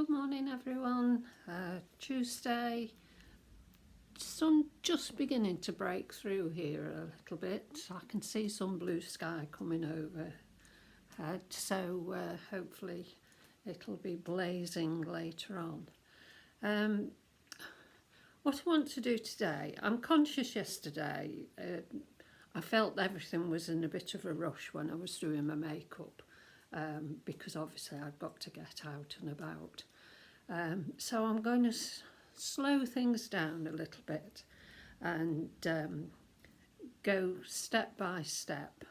Good morning everyone. Tuesday, sun just beginning to break through here a little bit. I can see some blue sky coming overhead, so hopefully it'll be blazing later on. What I want to do today, I'm conscious yesterday, I felt everything was in a bit of a rush when I was doing my makeup. Because obviously I've got to get out and about. So I'm going to slow things down a little bit and go step by step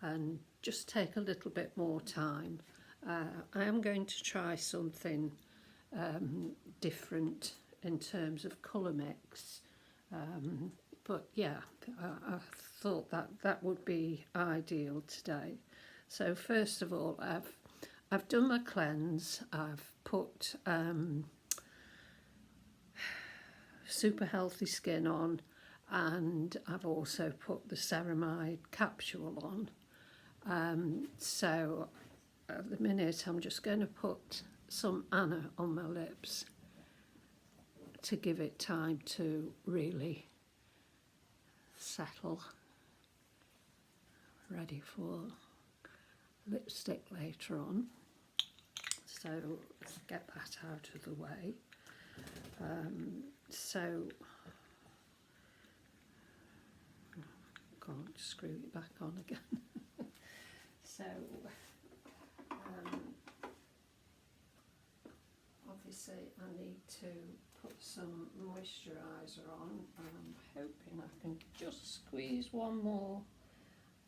and just take a little bit more time. I am going to try something different in terms of colour mix, but yeah, I thought that would be ideal today. So first of all, I've done my cleanse. I've put Super Healthy Skin on, and I've also put the ceramide capsule on. So at the minute I'm just going to put some Anna on my lips to give it time to really settle, ready for lipstick later on, so let's get that out of the way. So can't screw it back on again. So obviously I need to put some moisturiser on. I'm hoping I can just squeeze one more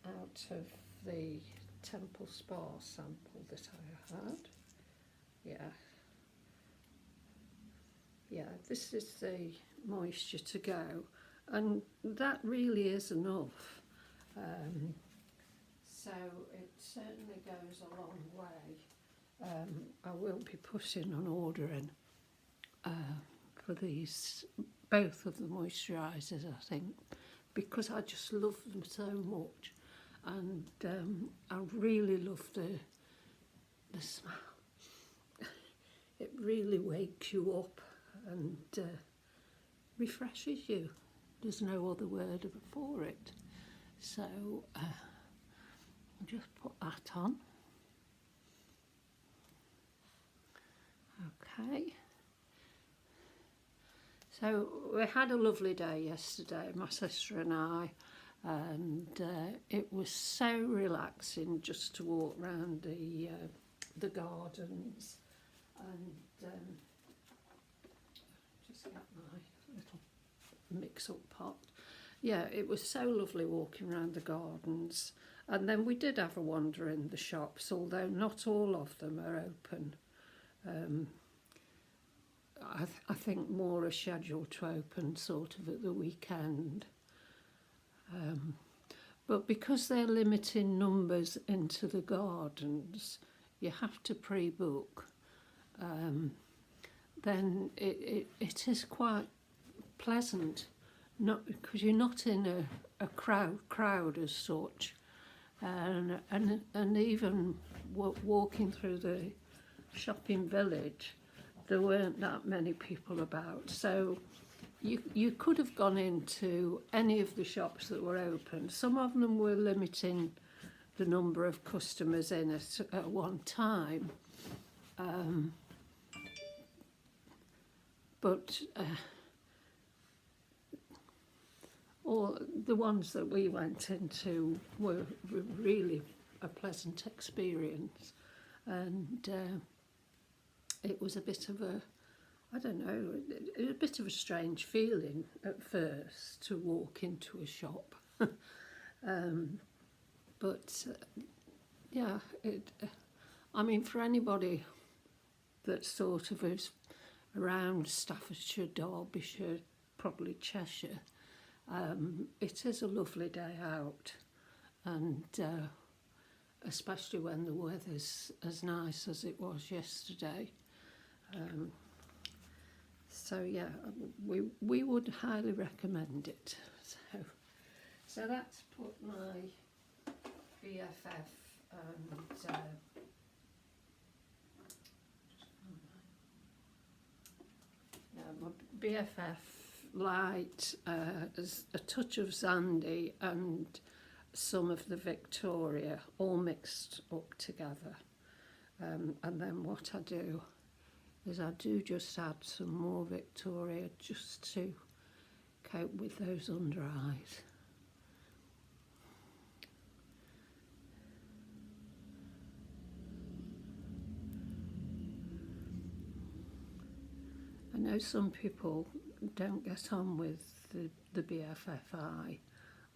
out of the Temple Spa sample that I had. Yeah, this is the moisture to go, and that really is enough. So it certainly goes a long way. I will be putting an order in for these, both of the moisturisers, I think, because I just love them so much. And I really love the smell. It really wakes you up and refreshes you. There's no other word for it. So I'll just put that on. Okay. So we had a lovely day yesterday, my sister and I. And it was so relaxing just to walk around the gardens and just get my little mix-up pot. Yeah, it was so lovely walking around the gardens, and then we did have a wander in the shops, although not all of them are open. I think more are scheduled to open sort of at the weekend. But because they're limiting numbers into the gardens, you have to pre-book. Then it is quite pleasant, not because you're not in a crowd as such, and even walking through the shopping village, there weren't that many people about. So you could have gone into any of the shops that were open. Some of them were limiting the number of customers in at one time. But all the ones that we went into were really a pleasant experience. And it was a bit of a, I don't know, it was a bit of a strange feeling at first to walk into a shop. But yeah, I mean, for anybody that sort of is around Staffordshire, Derbyshire, probably Cheshire, it is a lovely day out, and especially when the weather's as nice as it was yesterday. So yeah, we would highly recommend it. So that's put my BFF and BFF light, a touch of Zandy and some of the Victoria all mixed up together. And then what I do is I do just add some more Victoria just to cope with those under eyes. I know some people don't get on with the BFFI.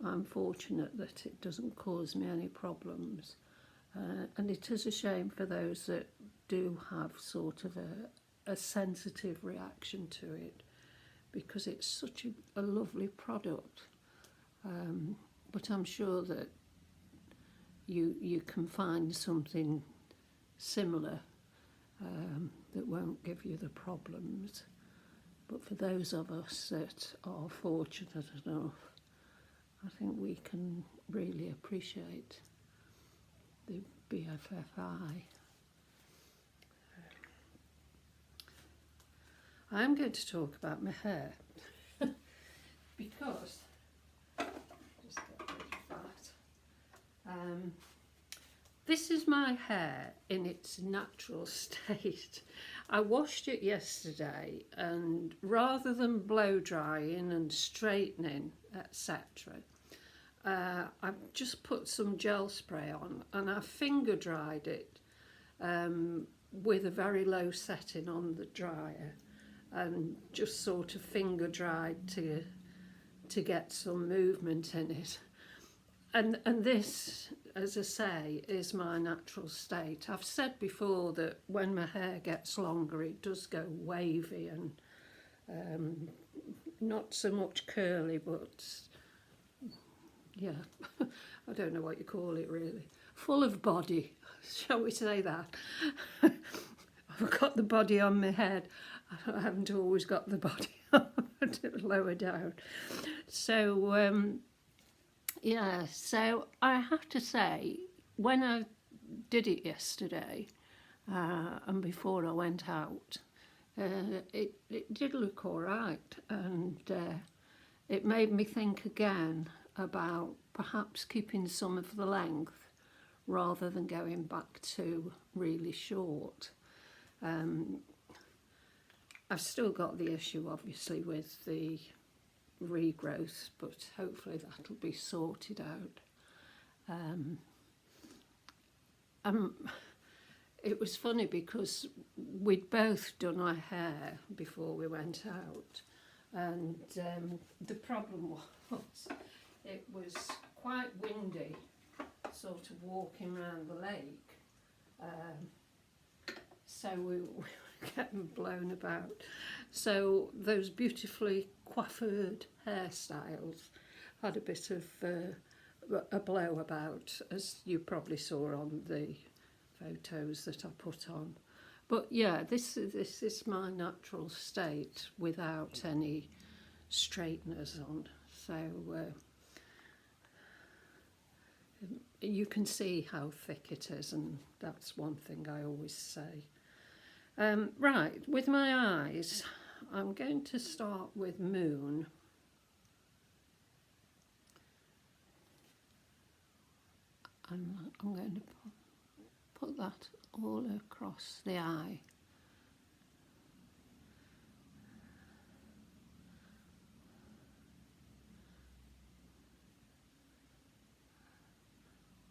I'm fortunate that it doesn't cause me any problems. And it is a shame for those that do have sort of a sensitive reaction to it, because it's such a lovely product. But I'm sure that you can find something similar that won't give you the problems. But for those of us that are fortunate enough, I think we can really appreciate the BFFI. I'm going to talk about my hair because, just get rid of that. This is my hair in its natural state. I washed it yesterday, and rather than blow drying and straightening, etc., I've just put some gel spray on, and I finger dried it with a very low setting on the dryer, and just sort of finger dried to get some movement in it. And this, as I say, is my natural state. I've said before that when my hair gets longer, it does go wavy and not so much curly, but yeah, I don't know what you call it really. Full of body, shall we say that? I've got the body on my head. I haven't always got the body lower down. So, yeah, so I have to say, when I did it yesterday and before I went out, it did look all right, and it made me think again about perhaps keeping some of the length rather than going back to really short. I've still got the issue obviously with the regrowth, but hopefully that'll be sorted out. It was funny because we'd both done our hair before we went out, and the problem was it was quite windy, sort of walking around the lake, so we were getting blown about. So those beautifully coiffured hairstyles had a bit of a blow about, as you probably saw on the photos that I put on. But yeah, this is my natural state without any straighteners on. So you can see how thick it is, and that's one thing I always say. Right, with my eyes, I'm going to start with Moon. And I'm going to put that all across the eye.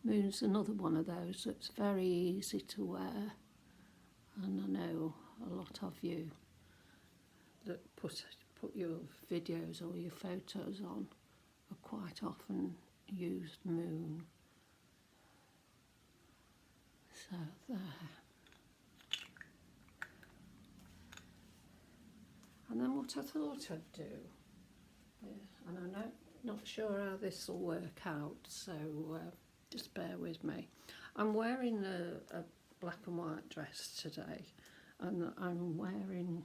Moon's another one of those that's very easy to wear, and I know a lot of you that put your videos or your photos on are quite often used Moon. So there. And then what I thought I'd do, and I'm not sure how this will work out, so just bear with me. I'm wearing a black and white dress today, and I'm wearing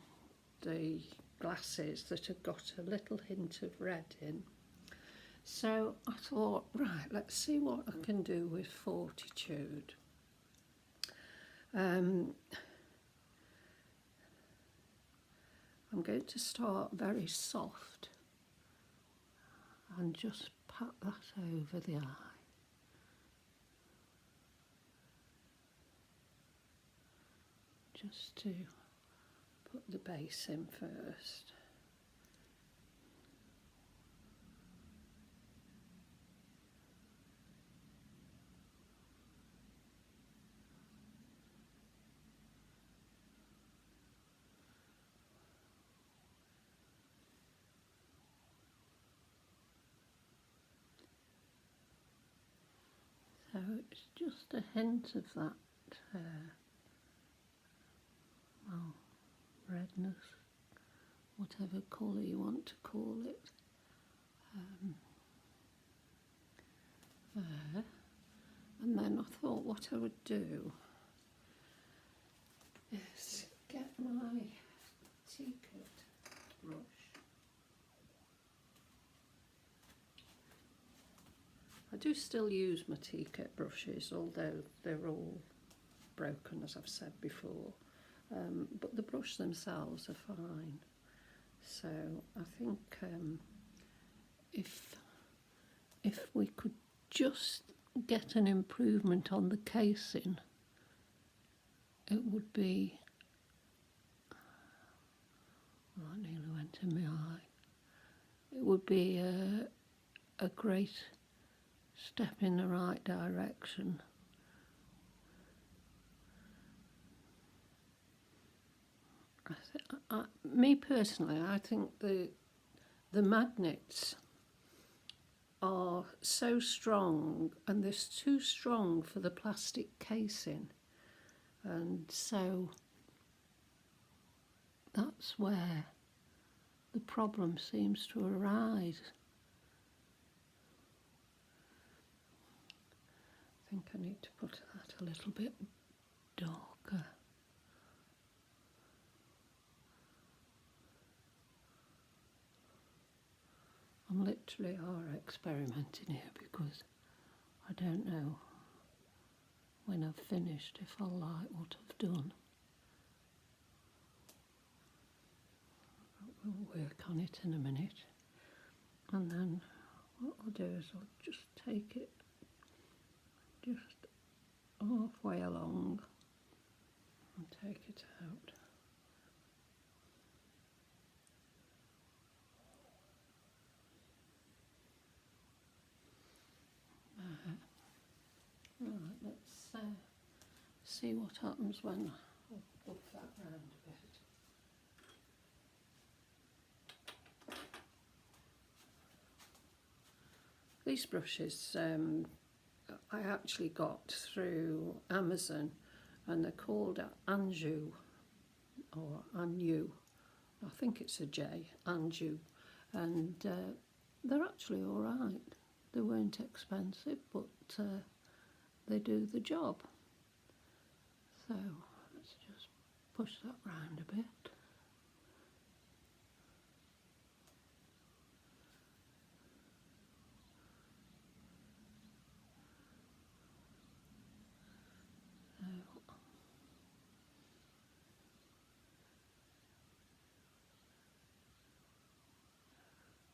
the glasses that have got a little hint of red in. So I thought, right, let's see what I can do with Fortitude. I'm going to start very soft and just pat that over the eye. Just to put the base in first. So it's just a hint of that well, redness, whatever colour you want to call it. There. And then I thought what I would do is get my tea cut brush. I do still use my tea cut brushes, although they're all broken, as I've said before. But the brush themselves are fine. So I think if we could just get an improvement on the casing, it would be, well, that nearly went in my eye. It would be a great step in the right direction. Me personally, I think the magnets are so strong, and they're too strong for the plastic casing, and so that's where the problem seems to arise. I think I need to put that a little bit darker. I'm literally experimenting here because I don't know when I've finished if I'll like what I've done. We'll work on it in a minute, and then what I'll do is I'll just take it just halfway along and take it out. Right, let's see what happens when I buff that round a bit. These brushes I actually got through Amazon, and they're called Anju, or Anju. I think it's a J, Anju, and they're actually all right. They weren't expensive, but they do the job. So let's just push that round a bit.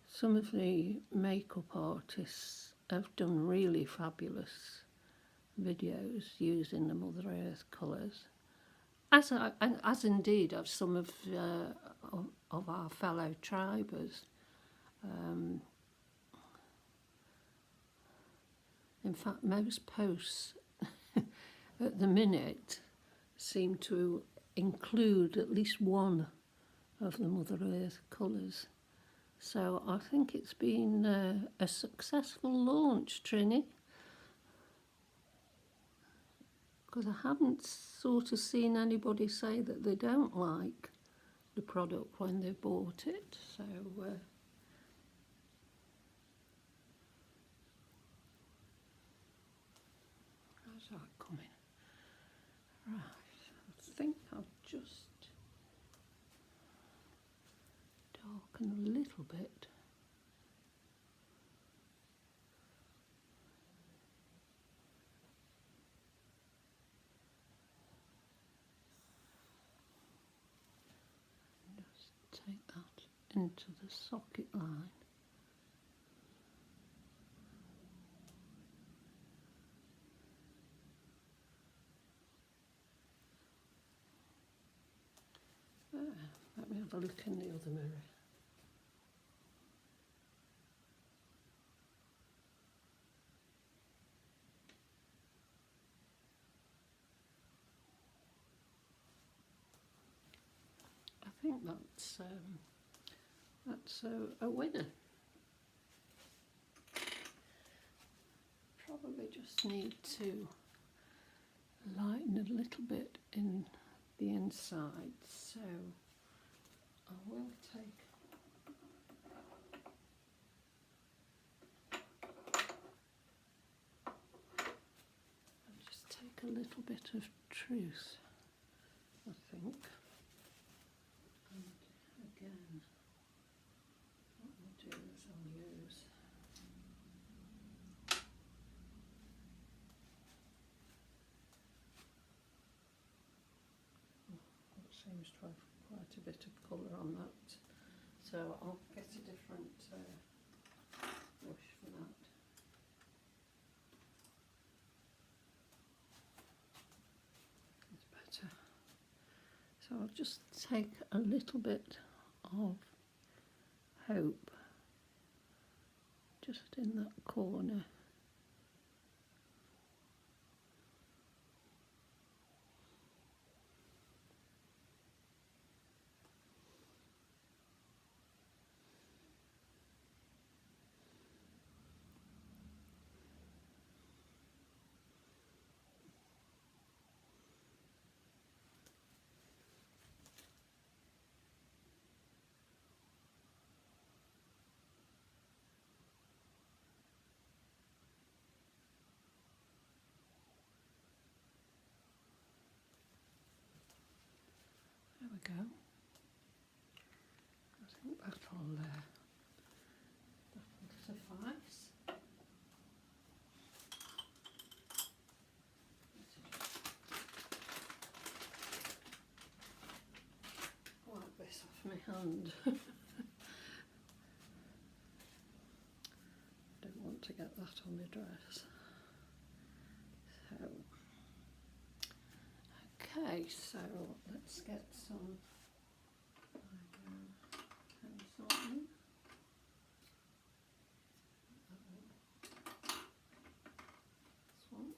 Some of the makeup artists have done really fabulous videos using the Mother Earth colours, as indeed have some of our fellow tribers. In fact, most posts at the minute seem to include at least one of the Mother Earth colours. So I think it's been a successful launch, Trini, because I haven't sort of seen anybody say that they don't like the product when they bought it. So how's that coming? Right, I think I'll just darken a little bit. Just take into the socket line. Let me have a look in the other mirror. I think that's a winner. Probably just need to lighten a little bit in the inside, so I will take a little bit of truth, I think. And again, what I'll do is I'll use it seems to have quite a bit of colour on that, so I'll get a different brush for that. It's better. So I'll just take a little bit of hope just in that corner. There we go. I think that'll suffice. Wipe this off my hand. Don't want to get that on my dress. So, okay, so let's get some pencil in. This one.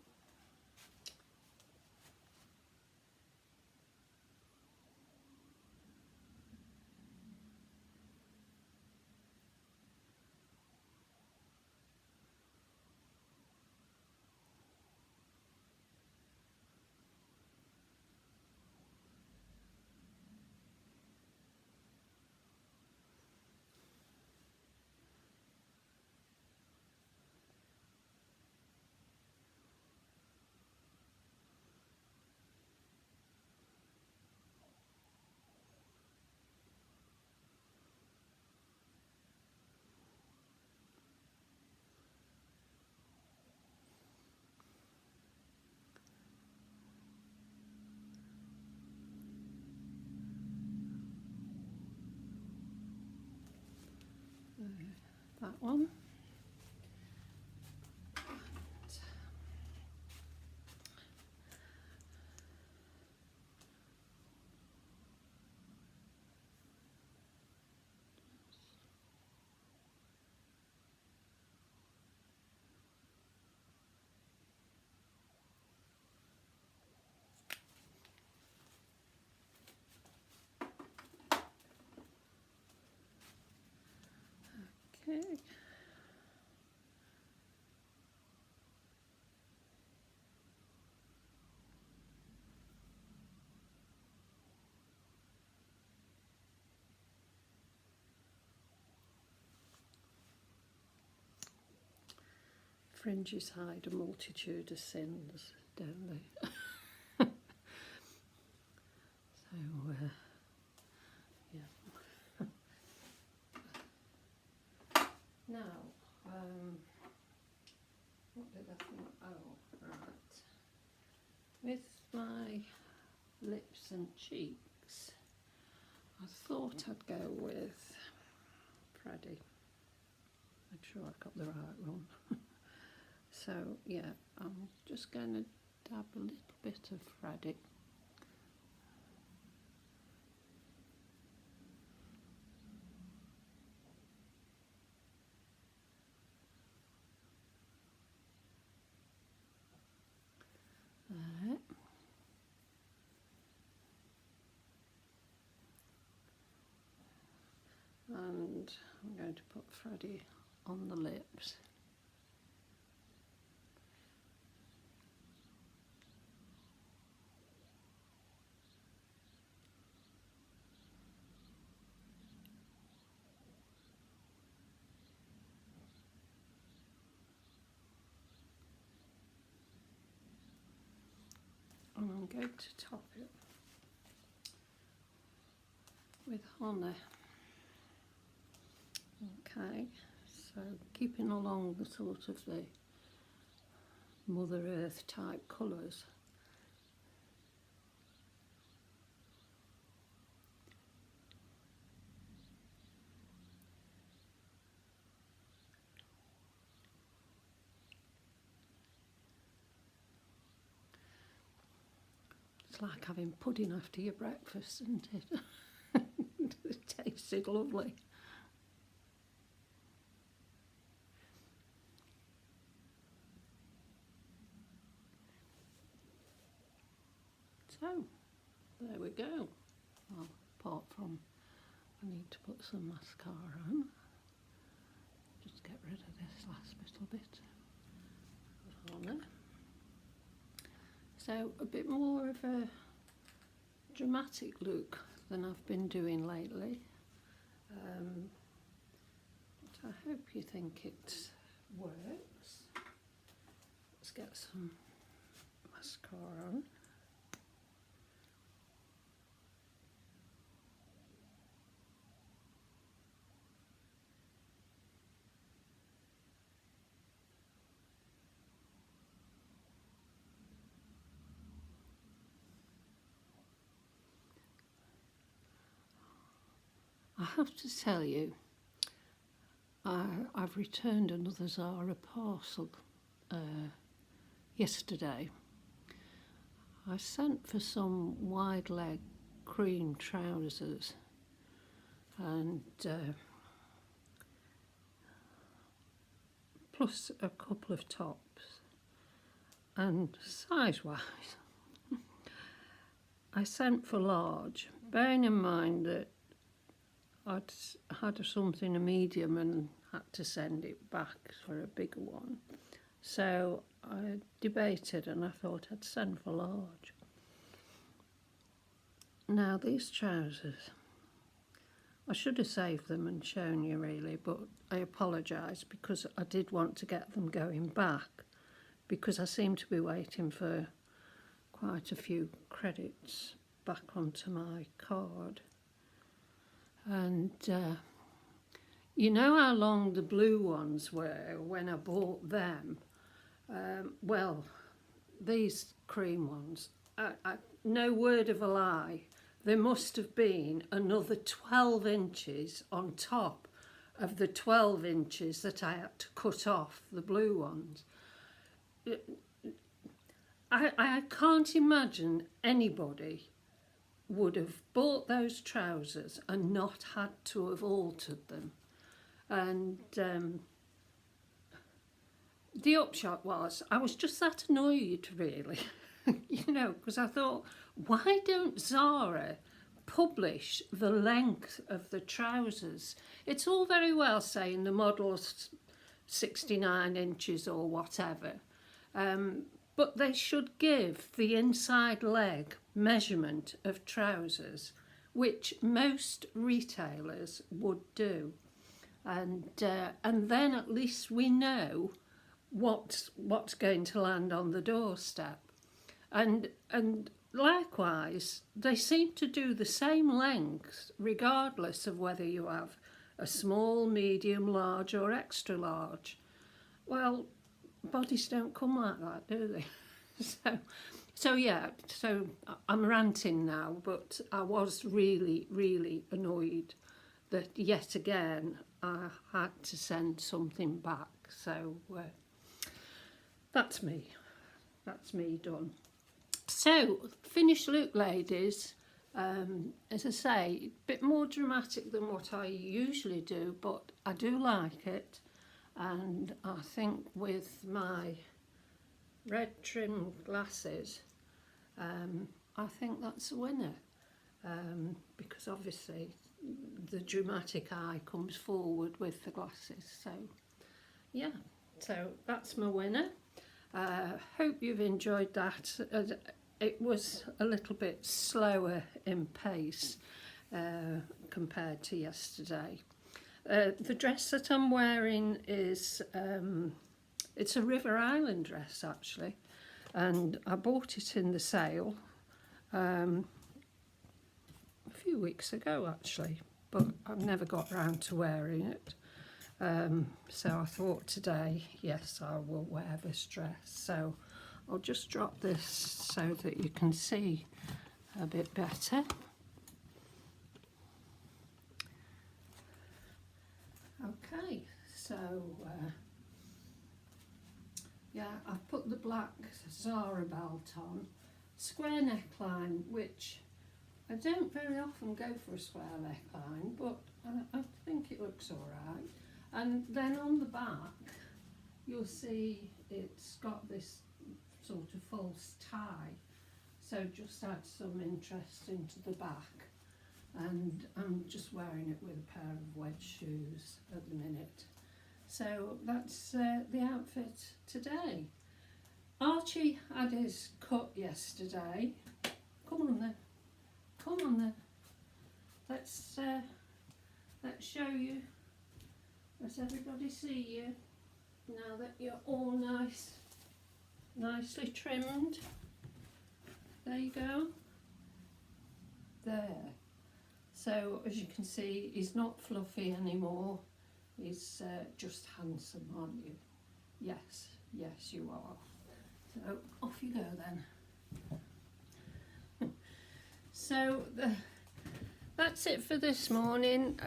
That one. Okay. Fringes hide a multitude of sins, don't they? So, yeah. Now, what did I think? Oh, right. With my lips and cheeks, I thought I'd go with Freddy. Make sure I got the right one. So yeah, I'm just going to dab a little bit of Freddy. There. And I'm going to put Freddy on the lips. And I'm going to top it with honey. Okay, so keeping along the sort of the Mother Earth type colours. It's like having pudding after your breakfast, isn't it? It tasted lovely. So, there we go. Well, apart from I need to put some mascara on. Just get rid of this last little bit of honey. So, a bit more of a dramatic look than I've been doing lately. But I hope you think it works. Let's get some mascara on. I have to tell you, I've returned another Zara parcel yesterday. I sent for some wide leg cream trousers and plus a couple of tops, and size wise I sent for large, bearing in mind that I'd had something a medium and had to send it back for a bigger one. So I debated and I thought I'd send for large. Now these trousers, I should have saved them and shown you really, but I apologise because I did want to get them going back because I seem to be waiting for quite a few credits back onto my card. And you know how long the blue ones were when I bought them? Well, these cream ones, no word of a lie, there must have been another 12 inches on top of the 12 inches that I had to cut off the blue ones. I can't imagine anybody would have bought those trousers and not had to have altered them. And the upshot was, I was just that annoyed really, you know, because I thought, why don't Zara publish the length of the trousers? It's all very well saying the model's 69 inches or whatever, but they should give the inside leg measurement of trousers, which most retailers would do, and then at least we know what's going to land on the doorstep. And likewise, they seem to do the same length regardless of whether you have a small, medium, large or extra large. Well, bodies don't come like that, do they? So yeah, so I'm ranting now, but I was really, really annoyed that yet again I had to send something back. So that's me done. So, finished look, ladies. As I say, a bit more dramatic than what I usually do, but I do like it. And I think with my red trim glasses, I think that's a winner. Because obviously the dramatic eye comes forward with the glasses. So, yeah, so that's my winner. Hope you've enjoyed that. It was a little bit slower in pace compared to yesterday. The dress that I'm wearing is, it's a River Island dress actually, and I bought it in the sale a few weeks ago actually, but I've never got round to wearing it. So I thought today, yes, I will wear this dress. So I'll just drop this so that you can see a bit better. Okay, so yeah, I've put the black Zara belt on, square neckline, which I don't very often go for a square neckline, but I think it looks all right. And then on the back, you'll see it's got this sort of false tie, so just add some interest into the back. And I'm just wearing it with a pair of wedge shoes at the minute. So that's the outfit today. Archie had his cut yesterday. Come on then, come on then. Let's show you. Let everybody see you now that you're all nicely trimmed. There you go. There. So as you can see, he's not fluffy anymore. He's just handsome, aren't you? Yes, yes you are. So off you go then. So that's it for this morning.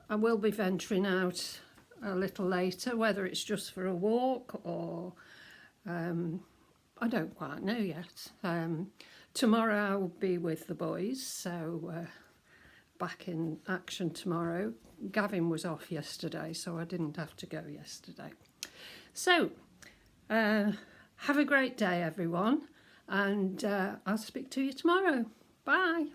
I will be venturing out a little later, whether it's just for a walk or I don't quite know yet. Tomorrow I will be with the boys, so back in action tomorrow. Gavin was off yesterday, so I didn't have to go yesterday. So, have a great day everyone, and I'll speak to you tomorrow. Bye.